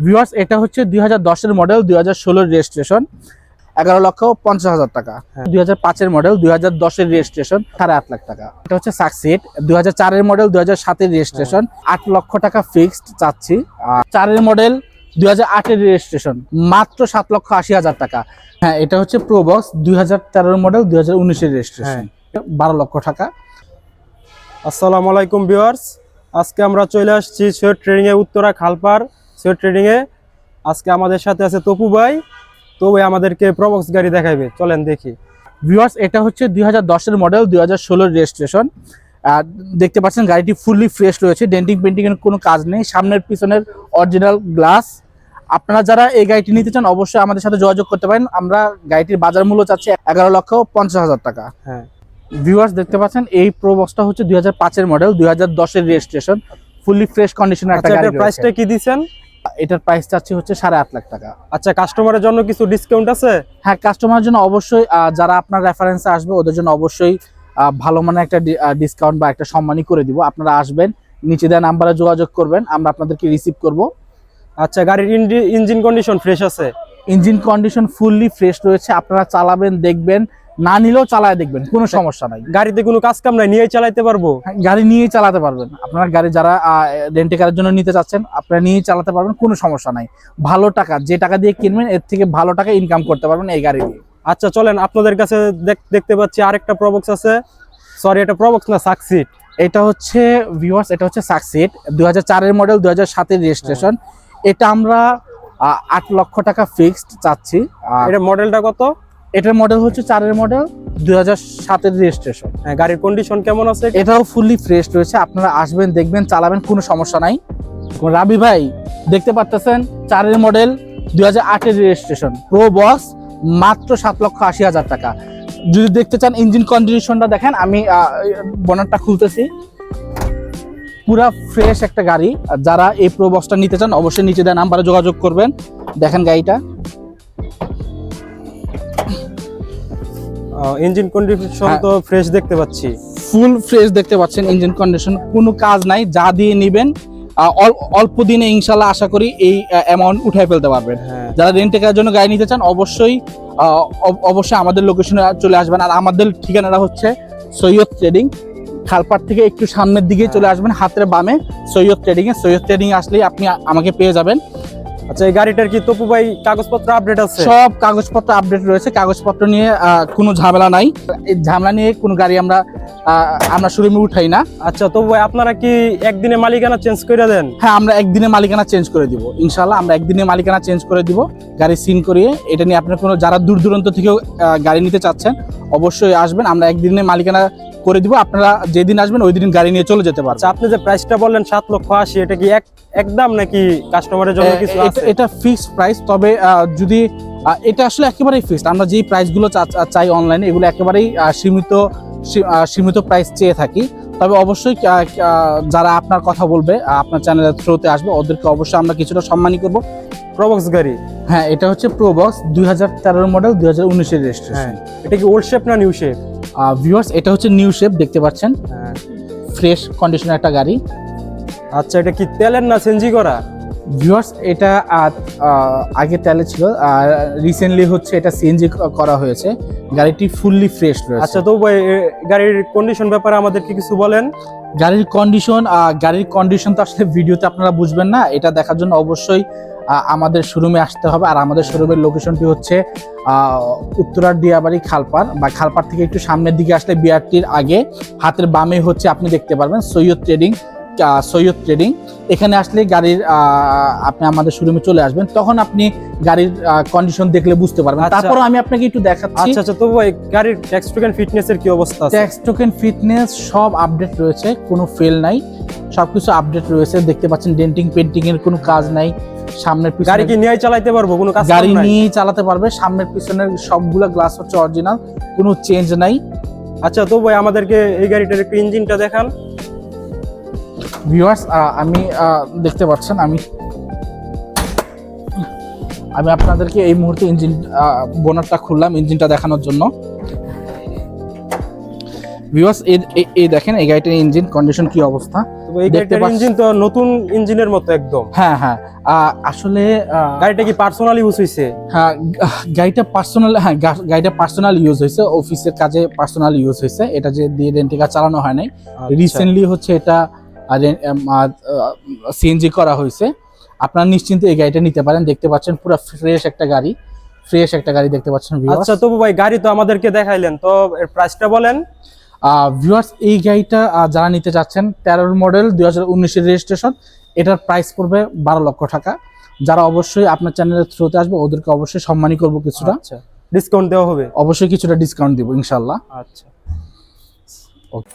Viewers, এটা হচ্ছে 2010-এর model, 2016-এর registration, 11,50,000 টাকা। 2005-এর মডেল, 2010-এর রেজিস্ট্রেশন, 8.5 লাখ টাকা। এটা হচ্ছে সাকসিড, 2004-এর মডেল, 2007-এর রেজিস্ট্রেশন, 8 লক্ষ টাকা ফিক্সড চাচ্ছি। 4-এর মডেল, 2008-এর রেজিস্ট্রেশন, মাত্র 7,80,000 টাকা। হ্যাঁ, এটা হচ্ছে প্রোবক্স, 2013-এর মডেল, 2019-এর রেজিস্ট্রেশন, 12 লক্ষ টাকা। আসসালামু আলাইকুম ভিউয়ার্স, আজকে আমরা চলে আসছি সৈয়দ ট্রেডিং এ, উত্তরা খালপার সৈয়দ ট্রেডিং এ। আজকে আমাদের সাথে আছে তপু ভাই। তো ভাই আমাদেরকে প্রবক্স গাড়ি দেখাইবে, চলেন দেখি। ভিউয়ার্স, এটা হচ্ছে 2010-এর মডেল, 2016-এর রেজিস্ট্রেশন। দেখতে পাচ্ছেন গাড়িটি ফুললি ফ্রেশ রয়েছে, ডেন্টিং পেন্টিং এর কোনো কাজ নেই, সামনের পিছনের অরিজিনাল গ্লাস। আপনারা যারা এই গাড়িটি নিতে চান অবশ্যই আমাদের সাথে যোগাযোগ করতে পারেন। আমরা গাড়িটির বাজার মূল্য চাচ্ছি 11,50,000 টাকা। হ্যাঁ ভিউয়ার্স, দেখতে পাচ্ছেন এই প্রোবক্সটা হচ্ছে 2005-এর মডেল, 2010-এর রেজিস্ট্রেশন, ফুললি ফ্রেশ কন্ডিশনের একটা গাড়ি। প্রাইসটা কি দিবেন? এটার প্রাইস চাচ্ছি হচ্ছে 8.5 লাখ টাকা। আচ্ছা, কাস্টমারের জন্য কিছু ডিসকাউন্ট আছে? হ্যাঁ, কাস্টমারের জন্য অবশ্যই, যারা আপনার রেফারেন্সে আসবে ওদের জন্য অবশ্যই ভালো মানের একটা ডিসকাউন্ট বা একটা সম্মানই করে দিব। আপনারা আসবেন, নিচে দেওয়া নাম্বারে যোগাযোগ করবেন, আমরা আপনাদেরকে রিসিভ করব। আচ্ছা, গাড়ির ইঞ্জিন কন্ডিশন ফ্রেশ আছে? ইঞ্জিন কন্ডিশন ফুললি ফ্রেশ রয়েছে। আপনারা চালাবেন, দেখবেন, না নিলেও চালায় দেখবেন, কোনো সমস্যা নাই। গাড়িতে কোনো কাজ কাম নাই, নিয়েই চালাতে পারবো? গাড়ি নিয়েই চালাতে পারবেন। আপনারা গাড়ি যারা রেন্টে কারের জন্য নিতে চাচ্ছেন আপনারা নিয়েই চালাতে পারবেন, কোনো সমস্যা নাই। ভালো টাকা, যে টাকা দিয়ে কিনবেন এর থেকে ভালো টাকা ইনকাম করতে পারবেন এই গাড়ি দিয়ে। আচ্ছা চলেন, আপনাদের কাছে দেখতে পাচ্ছি আরেকটা প্রবক্স আছে। সরি, এটা প্রবক্স না, সাকসিড। এটা হচ্ছে ভিউয়ার্স, এটা হচ্ছে সাকসিড, 2004-এর মডেল, 2007-এর রেজিস্ট্রেশন। এটা আমরা 8 লক্ষ টাকা ফিক্সড চাচ্ছি। এটা মডেলটা কত? এটার মডেল হচ্ছে 4-এর মডেল, 2007-এর রেজিস্ট্রেশন। হ্যাঁ, গাড়ির কন্ডিশন কেমন আছে? এটাও ফুললি ফ্রেশ রয়েছে। আপনারা আসবেন, দেখবেন, চালাবেন, কোনো সমস্যা নাই। রাবি ভাই, দেখতে পাচ্ছেন 4-এর মডেল, 2008-এর রেজিস্ট্রেশন, প্রো বক্স, মাত্র 7,80,000 টাকা। যদি দেখতে চান ইঞ্জিন কন্ডিশনটা দেখেন, আমি বনারটা খুলতেছি। পুরা ফ্রেশ একটা গাড়ি। যারা এই প্রো বক্সটা নিতে চান অবশ্যই নিচে দেওয়া নাম্বারে যোগাযোগ করবেন। দেখেন গাড়িটা ইঞ্জিন কন্ডিশন তো ফ্রেশ দেখতে পাচ্ছি, ফুল ফ্রেশ দেখতে পাচ্ছেন। ইঞ্জিন কন্ডিশন কোনো কাজ নাই, যা দিয়ে নিবেন অল্প দিনে ইনশাল্লাহ আশা করি এই অ্যামাউন্ট উঠাই ফেলতে পারবেন। যারা রেন্টে করার জন্য গাড়ি নিতে চান অবশ্যই আমাদের লোকেশনে চলে আসবেন। আর আমাদের ঠিকানাটা হচ্ছে সৈয়দ ট্রেডিং, খালপাড় থেকে একটু সামনের দিকে চলে আসবেন, হাতের বামে সৈয়দ ট্রেডিং এ। সৈয়দ ট্রেডিং আসলেই আপনি আমাকে পেয়ে যাবেন। আচ্ছা, এই গাড়িটার কি তপু ভাই কাগজপত্র আপডেট আছে? সব কাগজপত্র আপডেট রয়েছে, কাগজপত্র নিয়ে কোনো ঝামেলা নাই। এই ঝামেলা নিয়ে কোনো গাড়ি আমরা শোরুমে উঠাই না। আচ্ছা তপু ভাই, আপনারা কি একদিনে মালিকানা চেঞ্জ করে দেন? হ্যাঁ, আমরা একদিনে মালিকানা চেঞ্জ করে দিব ইনশাল্লাহ। আমরা একদিনে মালিকানা চেঞ্জ করে দিব, গাড়ি সিন করিয়ে। এটা নিয়ে আপনার কোনো, যারা দূর দূরান্ত থেকেও গাড়ি নিতে চাচ্ছেন অবশ্যই আসবেন, আমরা একদিনে মালিকানা করে দিব। আপনারা যেদিন আসবেন ওই দিন গাড়ি নিয়ে চলে যেতে পারবেন। আপনি যে প্রাইসটা বললেন 7,80,000, এটা কি একদম নাকি কাস্টমারের জন্য কিছু আছে? এটা ফিক্সড প্রাইস, তবে যদি এটা আসলে একেবারেই ফিক্সড। আমরা যেই প্রাইসগুলো চাই অনলাইনে এগুলো একেবারেই সীমিত প্রাইস চেয়ে থাকি। তবে অবশ্যই যারা আপনার কথা বলবে, আপনার চ্যানেলের থ্রুতে আসবে, ওদেরকে অবশ্যই আমরা কিছুটা সম্মানই করব। প্রবক্স গাড়ি, হ্যাঁ, এটা হচ্ছে প্রোবক্স, 2013-এর মডেল, 2019-এর রেজিস্ট্রেশন। এটা কি ওল্ড শেপ না নিউ শেপ? ভিউয়ার্স, এটা হচ্ছে নিউ শেপ, দেখতে পাচ্ছেন, ফ্রেশ কন্ডিশনের একটা গাড়ি। আচ্ছা, এটা কি তেলের না সিএনজি করা? ভিউয়ার্স, এটা আগে তেলে ছিল, আর রিসেন্টলি হচ্ছে এটা সিএনজি করা হয়েছে। গাড়িটি ফুললি ফ্রেশ রয়েছে। আচ্ছা তো ভাই, গাড়ির কন্ডিশন ব্যাপারে আমাদের কি কিছু বলেন? গাড়ির কন্ডিশন তো আসলে ভিডিওতে আপনারা বুঝবেন না। এটা দেখার জন্য অবশ্যই আমাদের শোরুমে আসতে হবে। আর আমাদের শোরুমের লোকেশনটি হচ্ছে উত্তরার দিয়াবাড়ি, খালপাড়, বা খালপাড় থেকে একটু সামনের দিকে আসলে বিআরটির আগে হাতের বামে হচ্ছে আপনি দেখতে পারবেন সৈয়দ ট্রেডিং। এখানে আসলে গাড়ির আপনি আমাদের শোরুমে চলে আসবেন, তখন আপনি গাড়ির কন্ডিশন দেখলে বুঝতে পারবেন। তারপর আমি আপনাকে একটু দেখাচ্ছি। আচ্ছা তো ভাই, গাড়ির ট্যাক্স টোকেন ফিটনেসের কি অবস্থা আছে? ট্যাক্স টোকেন ফিটনেস সব আপডেট রয়েছে, কোনো ফেল নাই, সবকিছু আপডেট রয়েছে। দেখতে পাচ্ছেন ডেন্টিং পেন্টিং এর কোনো কাজ নাই। সামনের পিছনে গাড়ি কি নিয়ে চালাতে পারবো? কোনো কাজ গাড়ি নিয়ে চালাতে পারবে। সামনের পিছনের সবগুলো গ্লাস হচ্ছে অরিজিনাল, কোনো চেঞ্জ নাই। আচ্ছা তো ভাই, আমাদেরকে এই গাড়িটার একটু ইঞ্জিনটা দেখান। ভিউয়ার্স, আমি দেখতে পাচ্ছেন, আমি আপনাদেরকে এই মুহূর্তে ইঞ্জিন বোনারটা খুললাম ইঞ্জিনটা দেখানোর জন্য। ভিউয়ার্স, এই দেখেন এই গাড়িটার ইঞ্জিন কন্ডিশন কি অবস্থা। তো এই দেখতে গাড়িটার পাচ্ছ- ইঞ্জিন তো নতুন ইঞ্জিনের মতো একদম। হ্যাঁ হ্যাঁ আসলে গাড়িটা কি পার্সোনাল ইউজ হইছে? হ্যাঁ গাড়িটা পার্সোনাল ইউজ হয়েছে, অফিসের কাজে পার্সোনাল ইউজ হয়েছে, এটা যে দিয়ে রেন্টিকা চালানো হয় নাই। আচ্ছা। রিসেন্টলি হচ্ছে এটা সিএনজি করা হয়েছে। আপনারা নিশ্চিন্তে এই গাড়িটা নিতে পারেন। দেখতে পাচ্ছেন পুরো ফ্রেশ একটা গাড়ি, দেখতে পাচ্ছেন viewers। আচ্ছা তবু ভাই, গাড়ি তো আমাদেরকে দেখাইলেন, তো এর প্রাইসটা বলেন। ভিউয়ার্স এই গাড়িটা যারা নিতে চাচ্ছেন 13 মডেল 2019 রেজিস্ট্রেশন, এটার প্রাইস পড়বে 12 লক্ষ টাকা। যারা অবশ্যই আপনার চ্যানেলের থ্রুতে আসবে ওদেরকে অবশ্যই সম্মানী করব কিছুটা, আচ্ছা, ডিসকাউন্ট দেওয়া হবে? অবশ্যই কিছুটা ডিসকাউন্ট দিব ইনশাল্লাহ। আচ্ছা। ওকে।